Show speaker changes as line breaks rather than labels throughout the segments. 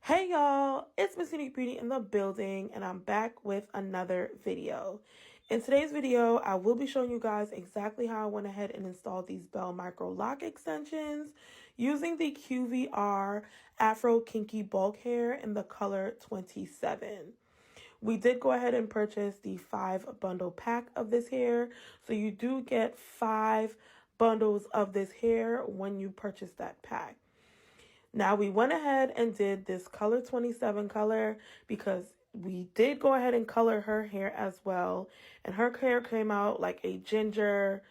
Hey y'all, it's MissUniqueBeautii in the building, and I'm back with another video. In today's video, I will be showing you guys exactly how I went ahead and installed these Bell Micro Lock extensions using the QVR Afro Kinky bulk hair in the color 27. We did go ahead and purchase the 5-bundle pack of this hair, so you do get 5 bundles of this hair when you purchase that pack. Now we went ahead and did this color 27 color because we did go ahead and color her hair as well. And her hair came out like a ginger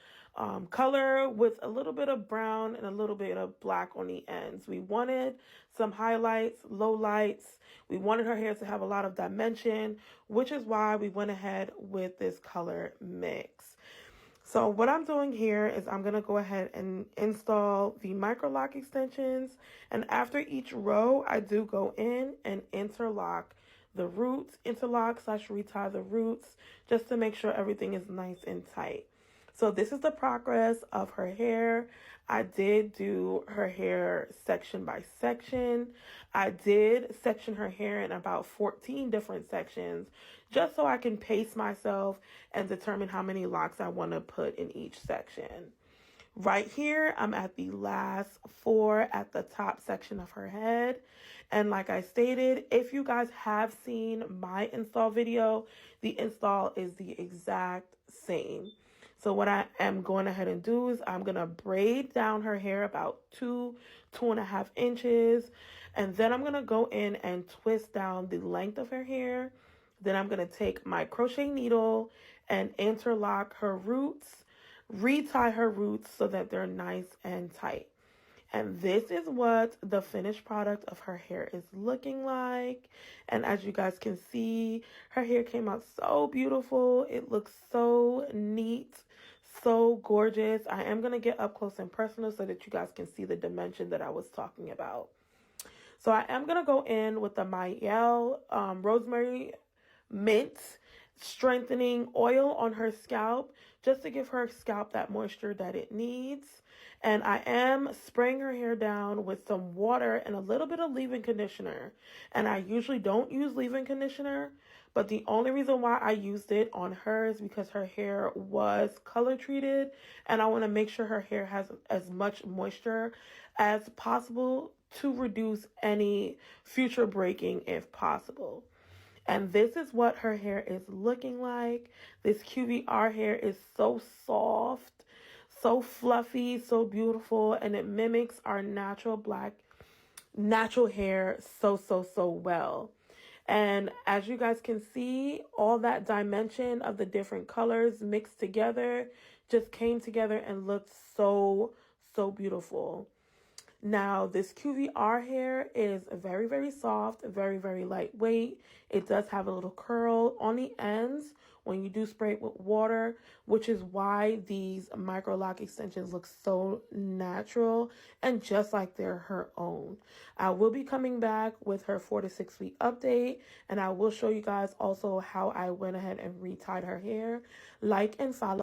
color with a little bit of brown and a little bit of black on the ends. We wanted some highlights, lowlights. We wanted her hair to have a lot of dimension, which is why we went ahead with this color mix. So what I'm doing here is I'm going to go ahead and install the micro lock extensions. And after each row, I do go in and interlock the roots, interlock/retie the roots, just to make sure everything is nice and tight. So this is the progress of her hair. I did do her hair section by section. I did section her hair in about 14 different sections just so I can pace myself and determine how many locks I want to put in each section. Right here, I'm at the last 4 at the top section of her head. And like I stated, if you guys have seen my install video, the install is the exact same. So what I am going ahead and do is I'm going to braid down her hair about 2.5 inches. And then I'm going to go in and twist down the length of her hair. Then I'm going to take my crochet needle and interlock her roots, retie her roots so that they're nice and tight. And this is what the finished product of her hair is looking like. And as you guys can see, her hair came out so beautiful. It looks so neat, so gorgeous. I am going to get up close and personal so that you guys can see the dimension that I was talking about. So I am going to go in with the Mielle Rosemary Mint strengthening oil on her scalp just to give her scalp that moisture that it needs. And I am spraying her hair down with some water and a little bit of leave-in conditioner. And I usually don't use leave-in conditioner, but the only reason why I used it on her is because her hair was color treated and I want to make sure her hair has as much moisture as possible to reduce any future breaking if possible. And this is what her hair is looking like. This QVR hair is so soft, so fluffy, so beautiful, and it mimics our natural hair so well. And as you guys can see, all that dimension of the different colors mixed together just came together and looked so beautiful. Now, this QVR hair is very soft, very lightweight. It does have a little curl on the ends when you do spray it with water, which is why these micro lock extensions look so natural and just like they're her own. I will be coming back with her 4 to 6 week update, and I will show you guys also how I went ahead and retied her hair. Like and follow.